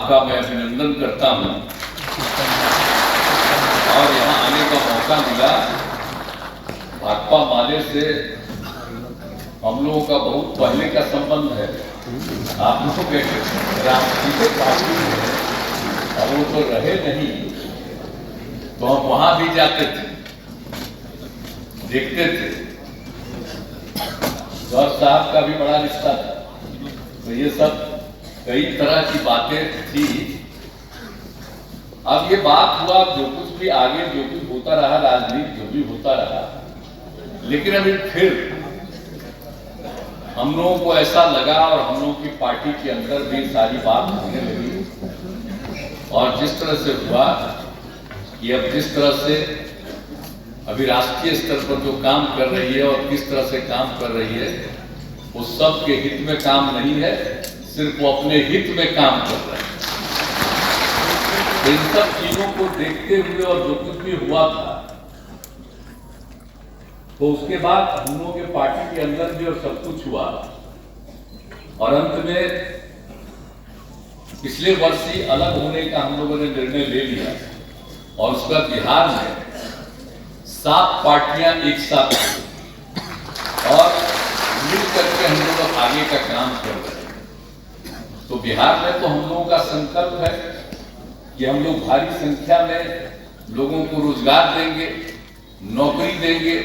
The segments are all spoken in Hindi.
आपका मैं अभिनंदन करता हूं और यहाँ आने का मौका मिला। भाकपा माले से हम लोगों का बहुत पहले का संबंध है। आप लोगों के राष्ट्रीय पार्टी में अब वो तो रहे नहीं, तो हम वहां भी जाते थे, देखते थे। गौर साहब का भी बड़ा रिश्ता था, तो ये सब कई तरह की बातें थी। अब ये बात हुआ, जो कुछ भी आगे जो कुछ होता रहा, राजनीति जो भी होता रहा, लेकिन अभी फिर हम लोगों को ऐसा लगा और हम लोगों की पार्टी के अंदर भी सारी बात होने लगी। और जिस तरह से हुआ कि अब जिस तरह से अभी राष्ट्रीय स्तर पर जो काम कर रही है और किस तरह से काम कर रही है, वो सब के हित में काम नहीं है, सिर्फ वो अपने हित में काम कर रहे हैं। तो इन सब चीजों को देखते हुए और जो कुछ भी हुआ था, तो उसके बाद हम लोगों के पार्टी के अंदर भी और सब कुछ हुआ और अंत में पिछले वर्ष ही अलग होने का हम लोगों ने निर्णय ले लिया और उसका बिहार में 7 पार्टियां एक साथ और मिलकर के हम लोग आगे का काम कर रहे हैं। तो बिहार में तो हम लोगों का संकल्प है कि हम लोग भारी संख्या में लोगों को रोजगार देंगे, नौकरी देंगे।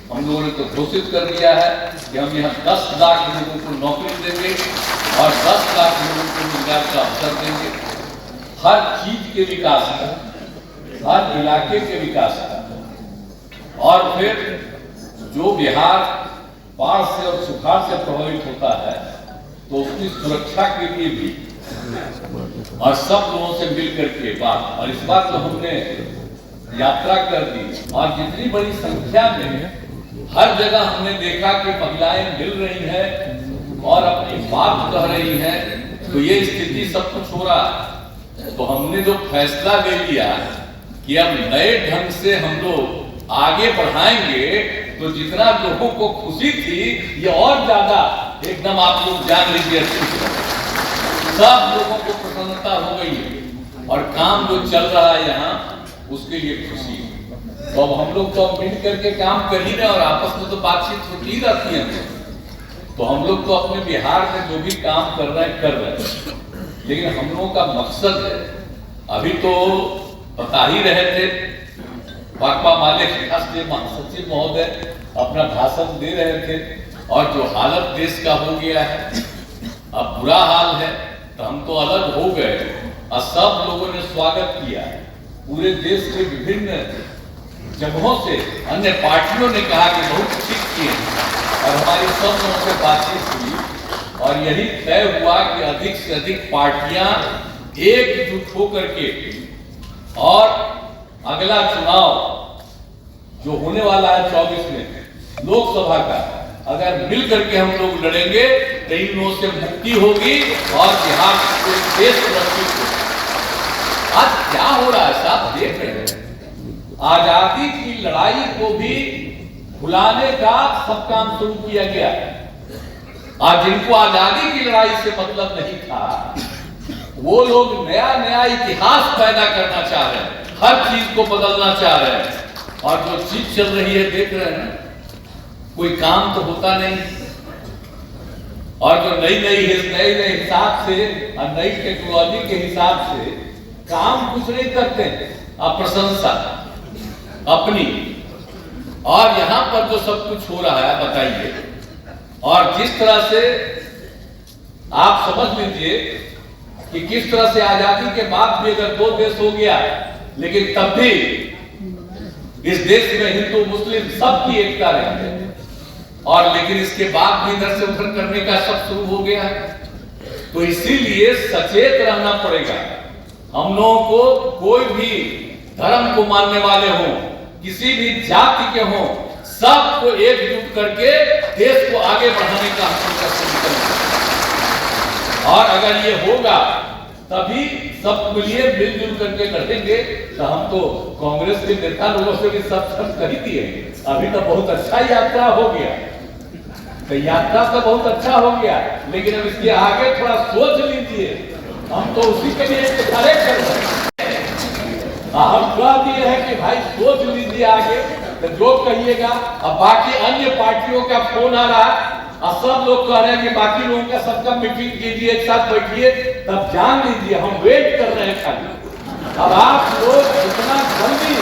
हम लोगों ने तो घोषित कर दिया है कि हम यहाँ 10 लाख लोगों को नौकरी देंगे और 10 लाख लोगों को रोजगार का अवसर देंगे। हर चीज के विकास का, हर इलाके के विकास का। और फिर जो बिहार बाढ़ से और सुखाड़ से प्रभावित होता है, तो उसकी सुरक्षा के लिए भी और सब लोगों से मिलकर के बात। और इस बार तो हमने यात्रा कर दी और जितनी बड़ी संख्या में हर जगह हमने देखा कि महिलाएं मिल रही हैं और अपनी बात कह रही हैं, तो ये स्थिति सब कुछ हो रहा है। तो हमने जो फैसला ले लिया कि अब नए ढंग से हम लोग आगे बढ़ाएंगे, तो जितना लोगों को खुशी थी, ये और ज्यादा एकदम आप लोग जान लीजिए, सब लोगों को प्रसन्नता हो गई है और काम जो चल रहा है यहाँ, उसके लिए खुशी। तो अब हम लोग तो मिल करके काम कर ही रहे और आपस में तो बातचीत होती रहती है। तो हम लोग तो अपने बिहार में जो भी काम कर रहे हैं, लेकिन हम लोगों का मकसद है, अभी तो बता ही रहे थे, भाकपा माले के राष्ट्रीय महासचिव महोदय अपना भाषण दे रहे थे और जो हालत देश का हो गया है, अब बुरा हाल है, तो हम तो अलग हो गए और सब लोगों ने स्वागत किया। पूरे देश के विभिन्न जगहों से अन्य पार्टियों ने कहा कि बहुत ठीक किए और हमारी सब लोगों से बातचीत हुई और यही तय हुआ कि अधिक से अधिक पार्टियां एकजुट होकर के और अगला चुनाव जो होने वाला है 24 में लोकसभा का, अगर मिल करके हम लोग लड़ेंगे तो इन लोगों से मुक्ति होगी और बिहार के देश सुरक्षित होगा। आज क्या हो रहा है साहब, देख रहे हैं, आजादी की लड़ाई को भी भुलाने का सब काम शुरू किया गया। आज जिनको आजादी की लड़ाई से मतलब नहीं था, वो लोग नया नया इतिहास पैदा करना चाह रहे हैं, हर चीज को बदलना चाह रहे हैं। और जो चीज चल रही है देख रहे हैं, कोई काम तो होता नहीं। और जो नए हिसाब से और नई टेक्नोलॉजी के हिसाब से काम कुछ नहीं करते हैं, अब प्रशंसा अपनी। और यहां पर जो सब कुछ हो रहा है बताइए, और जिस तरह से आप समझ लीजिए कि किस तरह से आजादी के बाद भी अगर 2 देश हो गया, लेकिन तब भी इस देश में हिंदू मुस्लिम सबकी एकता रही है। और लेकिन इसके बाद भी इधर से उधर करने का सब शुरू हो गया है। तो इसीलिए सचेत रहना पड़ेगा हम लोगों को। कोई भी धर्म को मानने वाले हों, किसी भी जाति के हों, सबको एकजुट करके देश को आगे बढ़ाने का हम करेंगे। और अगर ये होगा तभी सब मिलिए मिलजुल करके लड़ेंगे। तो हम तो कांग्रेस के नेता लोगों से भी सब कर ही दिए। अभी तो बहुत अच्छा यात्रा हो गया, तो यात्रा तो बहुत अच्छा हो गया, लेकिन अब इसके आगे थोड़ा सोच लीजिए हम तो उसी के लिए इंतजार कर रहे हैं। हम कह दिए हैं कि भाई सोच लीजिए आगे तो जो कहिएगा। अब बाकी अन्य पार्टियों का फोन आ रहा है और सब लोग कह रहे हैं कि बाकी लोगों का सबका मीटिंग कीजिए, एक साथ बैठिए, तब जान लीजिए हम वेट कर रहे हैं खाली। अब आप लोग इतना जल्दी,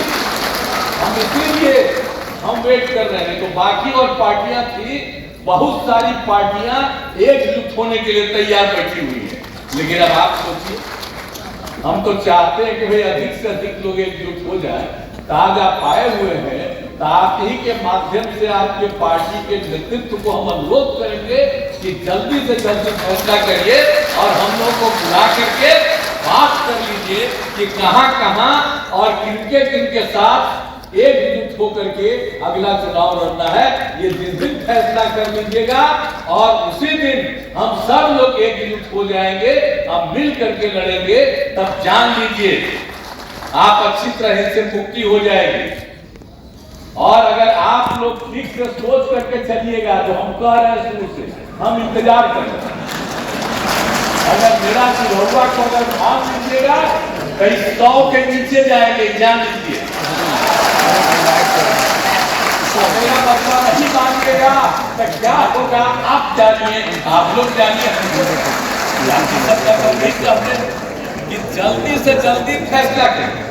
हम इसीलिए हम वेट कर रहे हैं। तो बाकी और पार्टियां थी, बहुत सारी पार्टियां एकजुट होने के लिए तैयार बैठी हुई है। लेकिन अब आप सोचिए, हम तो चाहते हैं कि भाई अधिक से अधिक लोग एकजुट हो जाए। तो आज आप आए हुए हैं, तो आप ही के माध्यम से आपके पार्टी के नेतृत्व को हम अनुरोध करेंगे कि जल्दी से जल्दी फैसला करिए और हम लोगों को बुला करके बात कर लीजिए कि कहां कहां और किनके किनके साथ एकजुट होकर के अगला चुनाव लड़ना है। ये जिस दिन फैसला कर लीजिएगा और उसी दिन हम सब लोग एकजुट हो जाएंगे, अब मिल करके लड़ेंगे, तब जान लीजिए आप अच्छी तरह से मुक्ति हो जाएगी। और अगर आप लोग ठीक से सोच करके चलिएगा, तो हम कह रहे हैं शुरू से, हम इंतजार कर रहे हैं। अगर मेरा सिरहुआ को अगर मान लीजिएगा, कहीं 100 के नीचे जाएंगे, जान लीजिए। मेरा मतलब नहीं मानिएगा तो क्या होगा आप जानिए, आप लोग जानिए। कि जल्दी से जल्दी फैसला करें।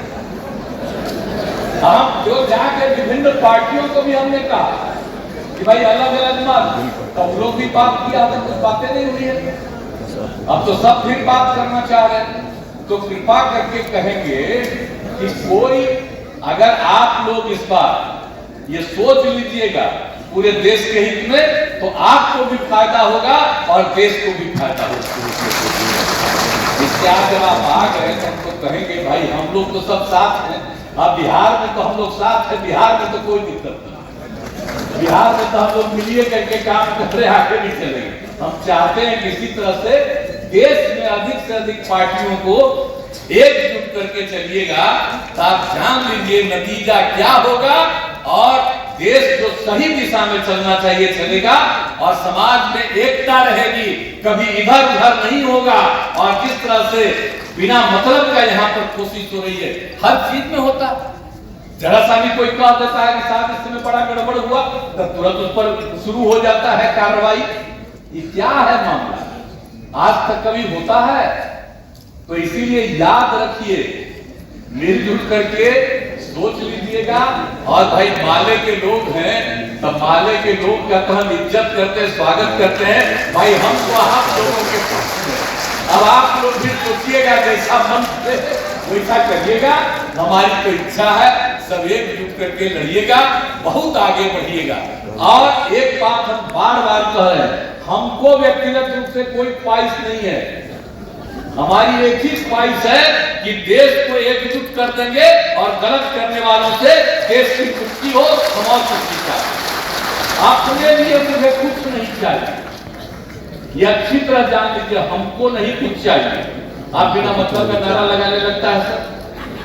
हम जो जाकर विभिन्न पार्टियों को भी हमने कहा कि भाई अलग अलग मत, तो लोग भी बात किया, तो कुछ बातें नहीं हुई है। अब तो सब फिर बात करना चाह रहे हैं। तो कृपा करके कहेंगे कि कोई, अगर आप लोग इस बार ये सोच लीजिएगा पूरे देश के हित में, तो आपको भी फायदा होगा और देश को भी फायदा होगा। इसके आगे जब आप आ गए तो हम तो कहेंगे भाई हम लोग तो सब साथ हैं। अब बिहार में तो हम लोग साथ हैं, बिहार में तो कोई दिक्कत नहीं। बिहार में तो हम लोग मिलिए करके काम कर रहे, आगे भी चलेंगे। हम चाहते हैं किसी तरह से देश में अधिक से अधिक पार्टियों को एकजुट करके चलिएगा, तो आप जान लीजिए नतीजा क्या होगा और देश जो सही दिशा में चलना चाहिए चलेगा और समाज में एकता रहेगी, कभी इधर उधर नहीं होगा। और जिस तरह से बिना मतलब का यहाँ पर कोशिश हो रही है, हर चीज में होता, जरा सा भी कोई कह देता है कि साहब इसमें बड़ा गड़बड़ हुआ, तो तुरंत उस पर शुरू हो जाता है कार्रवाई। ये क्या है मामला, आज तक कभी होता है? तो इसीलिए याद रखिए, मिलजुल करके सोच लीजिएगा। और भाई माले के लोग हैं, तब माले के लोग का तो हम इज्जत करते हैं, स्वागत करते हैं। भाई हम तो आप लोगों के साथ हैं। अब आप लोग भी सोचिएगा, जैसा मन से वैसा करिएगा। हमारी तो इच्छा है सब एकजुट करके लड़िएगा, बहुत आगे बढ़िएगा। और एक बात हम बार बार कह रहे हैं, हमको व्यक्तिगत रूप से कोई ख्वाहिश नहीं है। हमारी एक ही ख्वाहिश है कि देश को एकजुट कर देंगे और गलत करने वालों से देश की मुक्ति हो, समाज मुक्ति चाहिए। अपने लिए मुझे कुछ नहीं चाहिए, ये अच्छी तरह जान लीजिए। हमको नहीं कुछ चाहिए। आप बिना मतलब का नारा लगाने लगता है सर,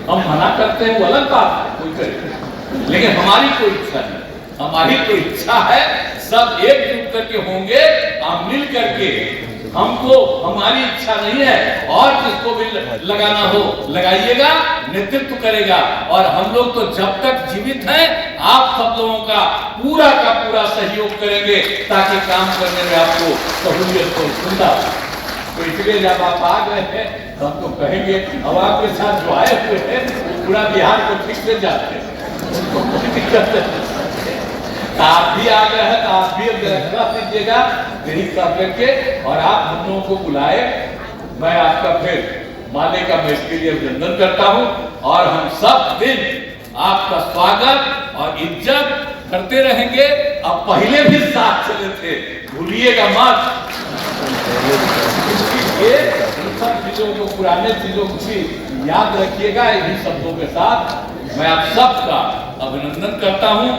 हम मना करते हैं, वो अलग बात है, कोई करे, लेकिन हमारी कोई इच्छा नहीं। हमारी कोई इच्छा है सब एकजुट करके होंगे, आप मिल करके। हमको हमारी इच्छा नहीं है और जिसको भी लगाना हो लगाइएगा, नेतृत्व करेगा। और हम लोग तो जब तक जीवित हैं, आप सब लोगों का पूरा सहयोग करेंगे ताकि काम करने में आपको सहूलियत हो, सुविधा। तो इसलिए जब आप आ गए हैं तो हम तो कहेंगे, अब आपके साथ जो आए हुए हैं पूरा बिहार को ठीक से जानते हैं, उनको कोई दिक्कत नहीं। आप भी आ गए हैं तो आप भी रखना दीजिएगा, यही कर करके। और आप हम लोगों को बुलाए, मैं आपका फिर माले का मैं इसके लिए अभिनंदन करता हूं। और हम सब दिन आपका स्वागत और इज्जत करते रहेंगे। अब पहले भी साथ चले थे, भूलिएगा मत। ये सब चीजों को, पुराने चीजों को भी याद रखिएगा। इन्हीं शब्दों के साथ मैं आप सबका अभिनंदन करता हूं।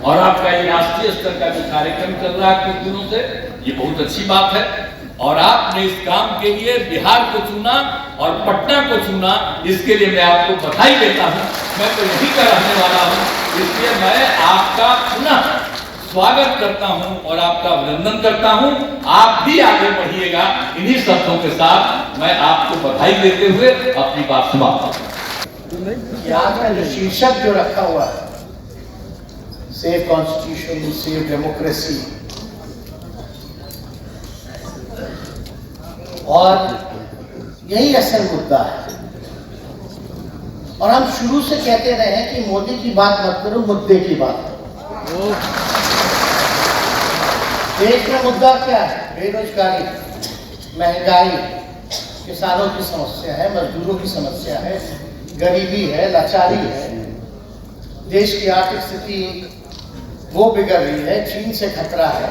और आपका ये राष्ट्रीय स्तर का जो कार्यक्रम चल रहा है कुछ दिनों से, ये बहुत अच्छी बात है। और आपने इस काम के लिए बिहार को चुना और पटना को चुना, इसके लिए मैं आपको बधाई देता हूं। मैं तो यही का रहने वाला हूं, इसलिए मैं आपका पुनः स्वागत करता हूं और आपका अभिनंदन करता हूं। आप भी आगे बढ़िएगा। इन्हीं शब्दों के साथ मैं आपको बधाई देते हुए अपनी बात समाप्त। यहाँ का जो शीर्षक जो रखा हुआ है, सेव कॉन्स्टिट्यूशन, सेव डेमोक्रेसी, और यही असल मुद्दा है। और हम शुरू से कहते रहे हैं कि मोदी की बात मत करो, मुद्दे की बात करो। देश में मुद्दा क्या है? बेरोजगारी, महंगाई, किसानों की समस्या है, मजदूरों की समस्या है, गरीबी है, लाचारी है, देश की आर्थिक स्थिति वो बिगड़ रही है, चीन से खतरा है।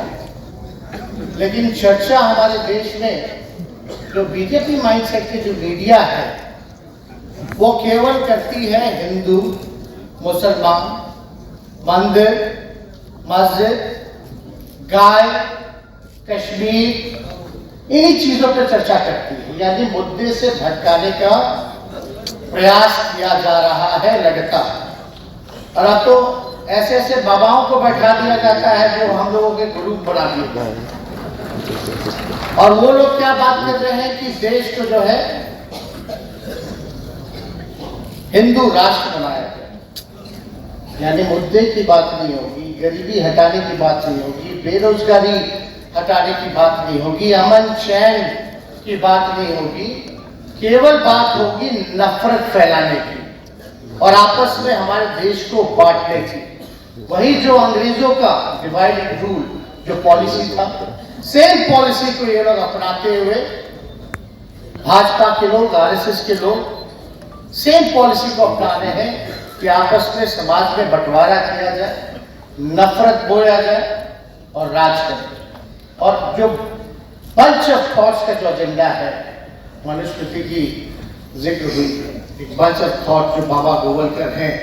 लेकिन चर्चा हमारे देश में जो बीजेपी माइंडसेट की जो मीडिया है वो केवल करती है हिंदू, मुसलमान, मंदिर, मस्जिद, गाय, कश्मीर, इन्हीं चीजों पर चर्चा करती है। यानी मुद्दे से भटकाने का प्रयास किया जा रहा है लगातार। और अब तो ऐसे ऐसे बाबाओं को बैठा दिया जाता है जो हम लोगों के ग्रुप बना दिए गए हैं। और वो लोग क्या बात कर रहे हैं कि देश को जो है हिंदू राष्ट्र बनाया गया। यानी मुद्दे की बात नहीं होगी, गरीबी हटाने की बात नहीं होगी, बेरोजगारी हटाने की बात नहीं होगी, अमन चैन की बात नहीं होगी, केवल बात होगी नफरत फैलाने की और आपस में हमारे देश को बांटने की। वही जो अंग्रेजों का डिवाइड एंड रूल जो पॉलिसी था, सेम पॉलिसी को ये लोग अपनाते हुए, भाजपा के लोग, आरएसएस के लोग सेम पॉलिसी को अपना रहे हैं कि आपस में समाज में बंटवारा किया जाए, नफरत बोया जाए और राज करें। और जो बंच ऑफ थॉट्स का जो एजेंडा है, मनुस्मृति की जिक्र हुई, एक बंच ऑफ थॉट जो बाबा गोवलकर हैं,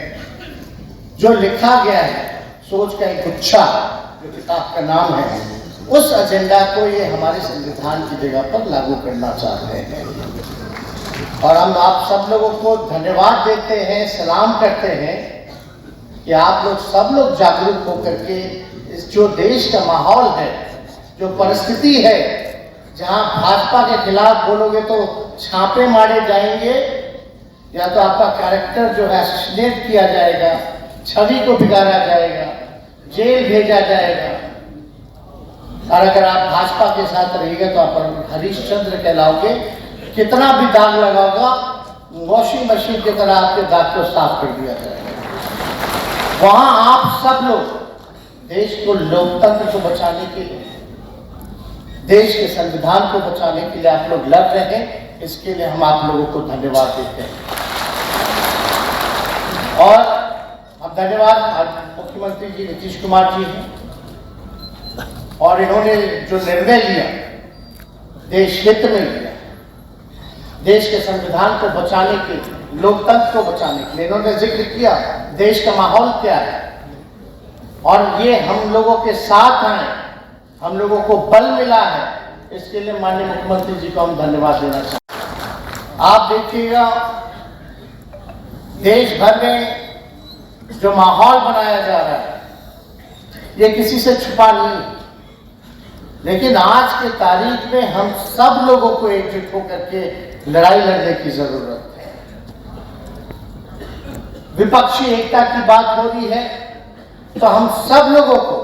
जो लिखा गया है, सोच का एक गुच्छा जो किताब का नाम है, उस एजेंडा को ये हमारे संविधान की जगह पर लागू करना चाहते हैं। और हम आप सब लोगों को धन्यवाद देते हैं, सलाम करते हैं कि आप लोग सब लोग जागरूक होकर के इस जो देश का माहौल है, जो परिस्थिति है, जहां भाजपा के खिलाफ बोलोगे तो छापे मारे जाएंगे या तो आपका कैरेक्टर जो है असैसिनेट किया जाएगा, छवि को बिगाड़ा जाएगा, जेल भेजा जाएगा। और अगर आप भाजपा के साथ रहिएगा तो आप हरिश्चंद्र कहलाओगे। कितना भी दाग लगाओगा, वॉशिंग मशीन की तरह आपके दाग को साफ कर दिया जाएगा। वहां आप सब लोग देश को, लोकतंत्र को बचाने के लिए, देश के संविधान को बचाने के लिए आप लोग लड़ रहे हैं। इसके लिए हम आप लोगों को धन्यवाद देते हैं। और अब धन्यवाद मुख्यमंत्री जी नीतीश कुमार जी हैं, और इन्होंने जो निर्णय लिया देश हित में लिया, देश के संविधान को बचाने के लिए, लोकतंत्र को बचाने के लिए। इन्होंने जिक्र किया देश का माहौल क्या है और ये हम लोगों के साथ आए, हम लोगों को बल मिला है। इसके लिए माननीय मुख्यमंत्री जी को हम धन्यवाद देना चाहते हैं। आप देखिएगा देश भर में जो माहौल बनाया जा रहा है ये किसी से छुपा नहीं, लेकिन आज के तारीख में हम सब लोगों को एकजुट होकर के लड़ाई लड़ने की जरूरत है। विपक्षी एकता की बात हो रही है तो हम सब लोगों को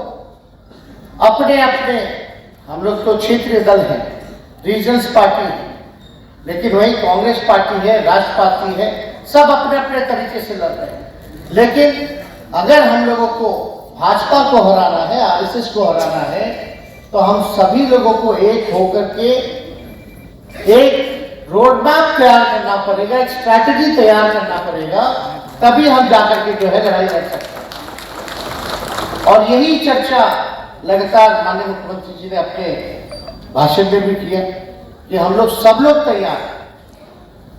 अपने अपने, हम लोग तो क्षेत्रीय दल हैं, रीजन्स पार्टी है, लेकिन वही कांग्रेस पार्टी है, राष्ट्र पार्टी है, सब अपने अपने तरीके से लड़ रहे हैं। लेकिन अगर हम लोगों को भाजपा को हराना है, आरएसएस को हराना है, तो हम सभी लोगों को एक होकर के एक रोड मैप तैयार करना पड़ेगा, एक स्ट्रैटेजी तैयार करना पड़ेगा, तभी हम जाकर के जो है लड़ाई लड़ सकते हैं। और यही चर्चा लगातार माननीय मुख्यमंत्री जी ने अपने भाषण में भी किया कि हम लोग सब लोग तैयार हैं,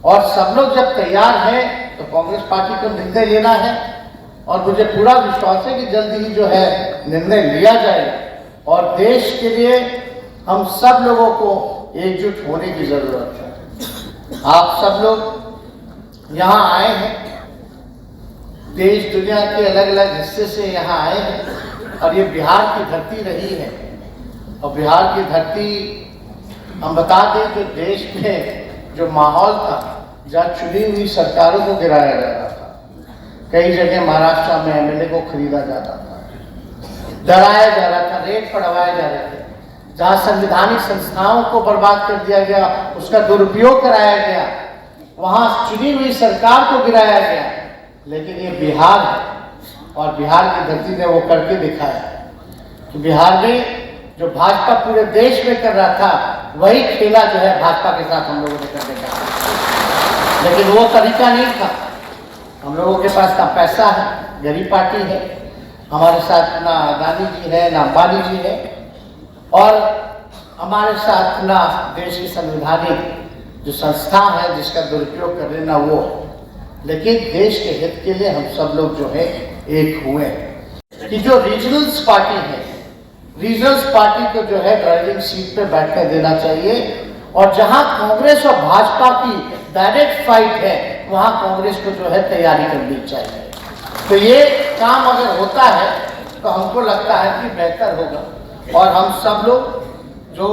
और सब लोग जब तैयार हैं तो कांग्रेस पार्टी को निर्णय लेना है। और मुझे पूरा विश्वास है कि जल्द ही जो है निर्णय लिया जाएगा, और देश के लिए हम सब लोगों को एकजुट होने की जरूरत है। आप सब लोग यहाँ आए हैं, देश दुनिया के अलग अलग हिस्से से यहाँ आए हैं, और ये बिहार की धरती रही है। और बिहार की धरती, हम बता दें, जो देश में जो माहौल था, जहाँ चुनी हुई सरकारों को गिराया जा रहा था, कई जगह महाराष्ट्र में एमएलए को खरीदा जाता था, डराया जा रहा था, रेट पड़वाए जा रहे थे, जहाँ संवैधानिक संस्थाओं को बर्बाद कर दिया गया, उसका दुरुपयोग कराया गया, वहाँ चुनी हुई सरकार को गिराया गया। लेकिन ये बिहार है और बिहार की धरती ने वो करके दिखाया कि बिहार में जो भाजपा पूरे देश में कर रहा था, वही खेला जो है भाजपा के साथ हम लोगों ने करने का। लेकिन वो तरीका नहीं था। हम लोगों के पास ना पैसा है, गरीब पार्टी है, हमारे साथ ना अदानी जी है, ना अंबानी जी है, और हमारे साथ ना देश की संवैधानिक जो संस्था है जिसका दुरुपयोग कर लेना वो। लेकिन देश के हित के लिए हम सब लोग जो है एक हुए हैं कि जो रीजनल्स पार्टी है, रीजनल्स पार्टी को जो है ड्राइविंग सीट पे बैठने देना चाहिए, और जहां कांग्रेस और भाजपा की डायरेक्ट फाइट है, वहां कांग्रेस को जो है तैयारी करनी चाहिए। तो ये काम अगर होता है तो हमको लगता है कि बेहतर होगा। और हम सब लोग जो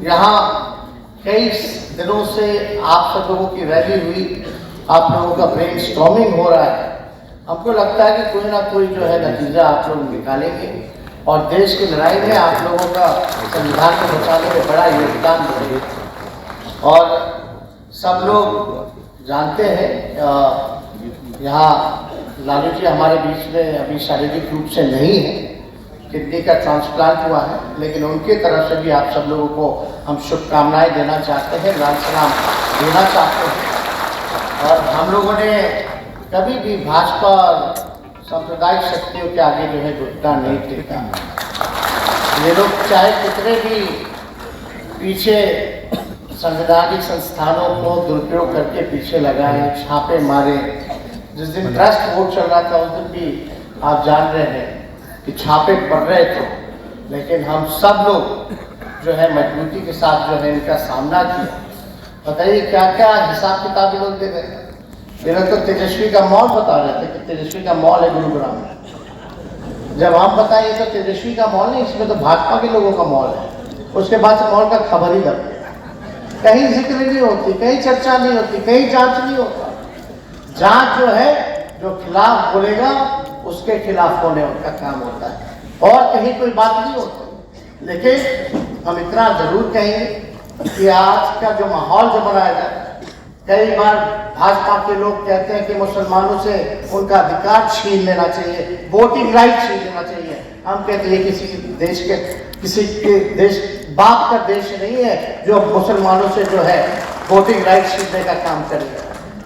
यहाँ कई दिनों से आप सब लोगों की रैली हुई, आप लोगों का ब्रेन स्टॉर्मिंग हो रहा है, हमको लगता है कि कोई ना कोई जो है नतीजा आप लोग निकालेंगे और देश की लड़ाई में आप लोगों का संविधान को बचाने में बड़ा योगदान मिलेगा। और सब लोग जानते हैं, यहाँ लालू जी हमारे बीच में अभी शारीरिक रूप से नहीं है, किडनी का ट्रांसप्लांट हुआ है, लेकिन उनकी तरफ से भी आप सब लोगों को हम शुभकामनाएं देना चाहते हैं, लाल सलाम देना चाहते हैं। और हम लोगों ने कभी भी भाजपा सांप्रदायिक शक्तियों के आगे जो है घुटना नहीं टेका। ये लोग चाहे कितने भी पीछे संवैधानिक संस्थानों को दुरुपयोग करके पीछे लगाए, छापे मारे। जिस दिन ट्रस्ट वोट चल रहा था उस दिन भी आप जान रहे हैं कि छापे पड़ रहे थे, लेकिन हम सब लोग जो है मजबूती के साथ जो है इनका सामना किया। बताइए क्या क्या हिसाब किताब लोग दे रहे हैं। ये लोग तो तेजस्वी का मॉल बता रहे थे कि तेजस्वी का मॉल है गुरुग्राम में। जब हम बताइए तो तेजस्वी का मॉल नहीं, इसमें तो भाजपा के लोगों का मॉल है। उसके बाद से मॉल का खबर ही दब गया, कहीं जिक्र नहीं होती, कहीं चर्चा नहीं होती, कहीं जांच नहीं होता। जांच जो है, जो खिलाफ बोलेगा उसके खिलाफ होने का काम होता है, और कहीं कोई बात नहीं होती। लेकिन हम इतना जरूर कहेंगे कि आज का जो माहौल जो बनाया जाता है, कई बार भाजपा के लोग कहते हैं कि मुसलमानों से उनका अधिकार छीन लेना चाहिए, वोटिंग राइट छीन लेना चाहिए। हम कहते हैं किसी के देश बाप का देश नहीं है जो मुसलमानों से जो है वोटिंग राइट छीनने का काम करेगा।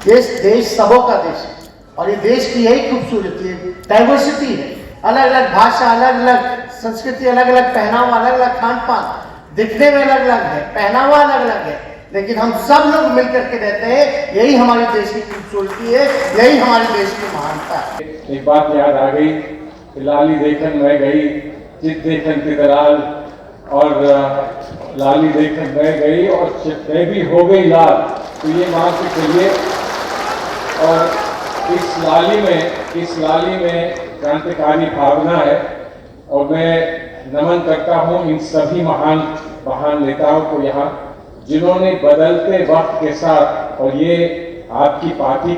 ये देश सबों का देश है, और ये देश की यही खूबसूरती है, डाइवर्सिटी है। अलग अलग भाषा, अलग अलग संस्कृति, अलग अलग पहनावा, अलग अलग खान पान, दिखने में अलग अलग है, पहनावा अलग अलग है, लेकिन हम सब लोग मिलकर के रहते हैं। यही हमारे देश की खूबसूरती है, यही हमारे देश की महानता है। एक बात याद आ गई, लाली देखन मैं गई, चित देखन तितराल, और लाली देखन मैं गई और मैं भी हो गई लाल। तो ये मान के चलिए, और इस लाली में क्रांतिकारी भावना है, और मैं नमन करता हूँ इन सभी महान नेताओं को यहाँ, जिन्होंने बदलते वक्त के साथ, और ये आपकी पार्टी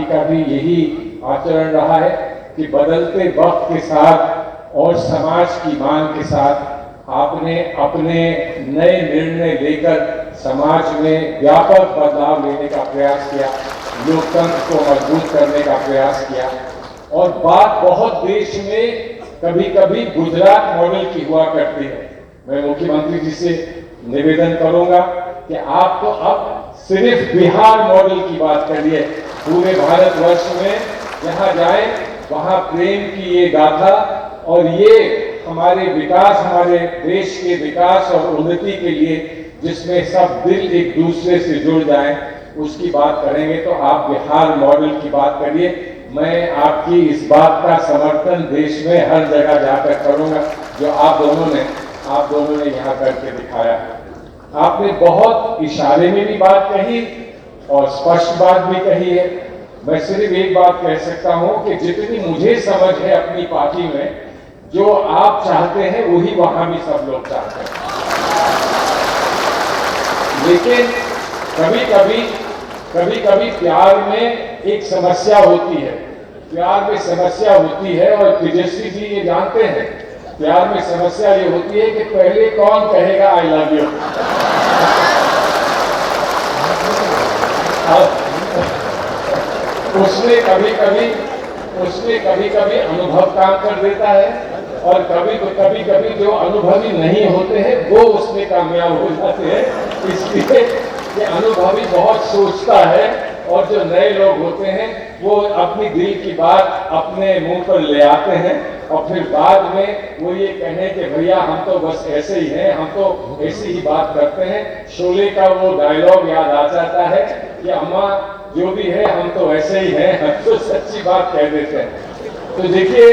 का भी यही आचरण रहा है कि बदलते वक्त के साथ और समाज की मांग के साथ आपने अपने नए निर्णय लेकर समाज में व्यापक बदलाव लेने का प्रयास किया, लोकतंत्र को मजबूत करने का प्रयास किया। और बात बहुत देश में कभी कभी गुजरात मॉडल की हुआ करती है। मैं मुख्यमंत्री जी से निवेदन करूंगा कि आप तो अब सिर्फ बिहार मॉडल की बात करिए। पूरे भारतवर्ष में जहां जाए वहां प्रेम की ये गाथा, और ये हमारे देश के विकास और उन्नति के लिए, जिसमें सब दिल एक दूसरे से जुड़ जाएं, उसकी बात करेंगे। तो आप बिहार मॉडल की बात करिए। मैं आपकी इस बात का समर्थन देश में हर जगह जाकर करूंगा जो आप दोनों ने यहाँ करके दिखाया। आपने बहुत इशारे में भी बात कही और स्पष्ट बात भी कही है। मैं सिर्फ एक बात कह सकता हूं कि जितनी मुझे समझ है अपनी पार्टी में, जो आप चाहते हैं वही वहां भी सब लोग चाहते हैं। लेकिन कभी कभी प्यार में एक समस्या होती है, प्यार में समस्या होती है, और तेजस्वी जी ये जानते हैं, प्यार में समस्या ये होती है कि पहले कौन कहेगा आई लव यू। उसमें कभी कभी अनुभव काम कर देता है, और कभी कभी जो अनुभवी नहीं होते हैं वो उसमें कामयाब हो जाते हैं। इसलिए ये अनुभवी बहुत सोचता है, और जो नए लोग होते हैं वो अपनी दिल की बात अपने मुंह पर ले आते हैं, और फिर बाद में वो ये कहें कि भैया हम तो बस ऐसे ही हैं, हम तो ऐसी ही बात करते हैं। शोले का वो डायलॉग याद आ जाता है कि अम्मा जो भी है हम तो ऐसे ही हैं, हम तो सच्ची बात कह देते हैं। तो देखिए,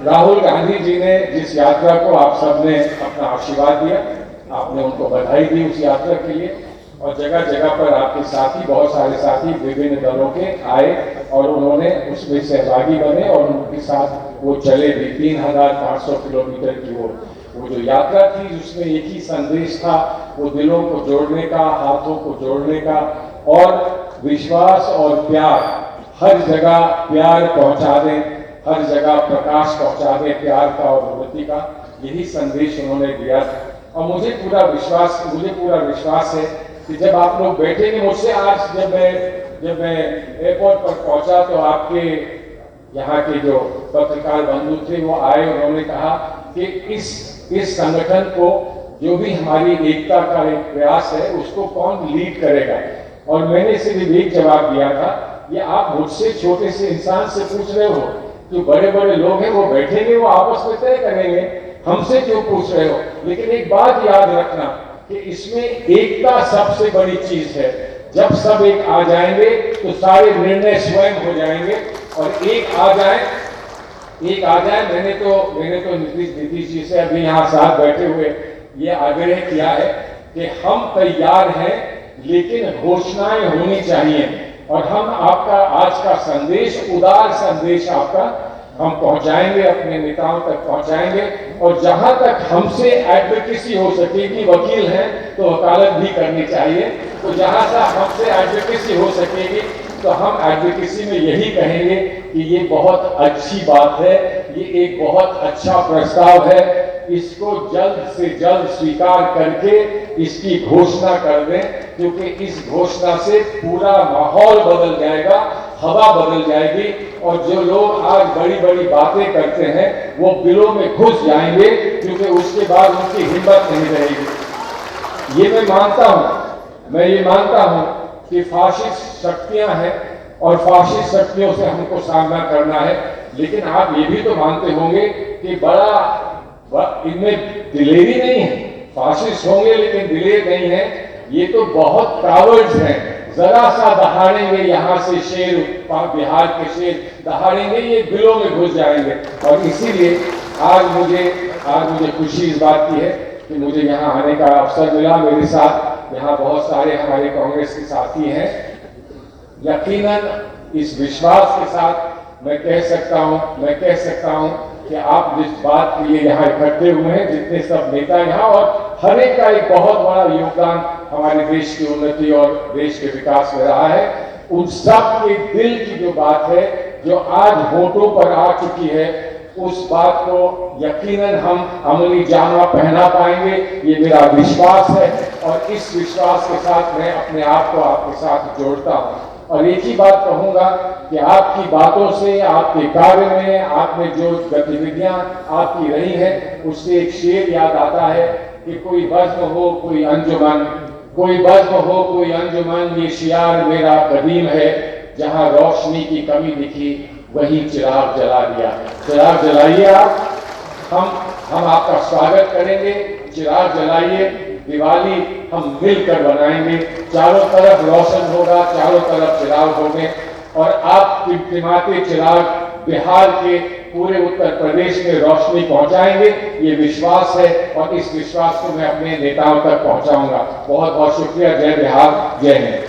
राहुल गांधी जी ने जिस यात्रा को आप सबने अपना आशीर्वाद दिया, आपने उनको बधाई दी उस यात्रा के लिए, और जगह जगह पर आपके साथी, बहुत सारे साथी विभिन्न दलों के आए और उन्होंने उसमें सहभागी बने, और उनके साथ वो चले भी 3500 किलोमीटर की वो जो यात्रा थी, उसमें एक ही संदेश था, वो दिलों को जोड़ने का, हाथों को जोड़ने का, और विश्वास और प्यार, हर जगह प्यार पहुंचा दें, हर जगह प्रकाश पहुंचा दें प्यार का और उन्नति का, यही संदेश उन्होंने दिया। और मुझे पूरा विश्वास है कि जब आप लोग बैठेंगे मुझसे, आज जब मैं एयरपोर्ट पर पहुंचा तो आपके यहाँ के जो पत्रकार बंधु थे वो आए, उन्होंने कहा कि इस संगठन को, जो भी हमारी एकता का एक प्रयास है, उसको कौन लीड करेगा। और मैंने सिर्फ एक जवाब दिया था, ये आप मुझसे छोटे से इंसान से पूछ रहे हो, जो बड़े बड़े लोग हैं वो बैठेंगे, वो आपस में तय करेंगे, हमसे क्यों पूछ रहे हो। लेकिन एक बात याद रखना कि इसमें एकता सबसे बड़ी चीज है। जब सब एक आ जाएंगे तो सारे निर्णय स्वयं हो जाएंगे, और एक आ जाए मैंने तो नीतीश जी से अभी यहाँ साथ बैठे हुए ये आग्रह किया है कि हम तैयार हैं, लेकिन घोषणाएं होनी चाहिए, और हम आपका आज का संदेश, उदार संदेश आपका हम पहुंचाएंगे, अपने नेताओं तक पहुंचाएंगे। और जहां तक हमसे एडवोकेसी हो सकेगी, वकील हैं तो वकालत भी करनी चाहिए, तो जहां तक हमसे एडवोकेसी हो सकेगी तो हम एडवोकेसी में यही कहेंगे कि ये बहुत अच्छी बात है, ये एक बहुत अच्छा प्रस्ताव है, इसको जल्द से जल्द स्वीकार करके इसकी घोषणा कर दें, क्योंकि इस घोषणा से पूरा माहौल बदल जाएगा, हवा बदल जाएगी, और जो लोग आज बड़ी बड़ी बातें करते हैं वो बिलों में घुस जाएंगे, क्योंकि उसके बाद उनकी हिम्मत नहीं रहेगी। ये मैं ये मानता हूं कि फाशिस्ट शक्तियां हैं, और फाशिस्ट शक्तियों से हमको सामना करना है, लेकिन आप ये भी तो मानते होंगे कि इनमें दिलेरी नहीं है। फाशिस्ट होंगे लेकिन दिलेर नहीं है, ये तो बहुत कावर्ड्स हैं, जरा सा दहाड़ेंगे यहाँ से शेर, बिहार के शेर दहाड़ेंगे, ये बिलों में घुस जाएंगे। और इसीलिए आज मुझे खुशी इस बात की है कि मुझे यहाँ आने का अवसर मिला। मेरे साथ यहाँ बहुत सारे हमारे कांग्रेस के साथी हैं। यकीनन इस विश्वास के साथ मैं कह सकता हूँ कि आप जिस बात के लिए यहाँ इकट्ठे हुए हैं, जितने सब नेता यहाँ, और हर एक का एक बहुत बड़ा योगदान हमारे देश की उन्नति और देश के विकास में रहा है, उन सब के दिल की जो बात है, जो आज वोटों पर आ चुकी है, उस बात को यकीनन हम अमली जामा पहना पाएंगे, ये मेरा विश्वास है। और इस विश्वास के साथ मैं अपने आप को आपके साथ जोड़ता हूँ। और एक ही बात कहूंगा कि आपकी बातों से, आपके कार्य में, आपने जो गतिविधियां आपकी रही हैं, उससे एक शेर याद आता है कि कोई बज़्म हो कोई अंजुमन, ये शियार मेरा कदीम है, जहां रोशनी की कमी दिखी वहीं चिराग जला दिया। चिराग जलाइए आप, हम आपका स्वागत करेंगे, चिराग जलाइए, दिवाली हम मिलकर बनाएंगे, चारों तरफ रोशन होगा, चारों तरफ चिराग होंगे, और आप टिमटिमाते चिराग बिहार के पूरे उत्तर प्रदेश में रोशनी पहुंचाएंगे, ये विश्वास है, और इस विश्वास को मैं अपने नेताओं तक पहुंचाऊंगा। बहुत बहुत शुक्रिया। जय बिहार, जय हिंद।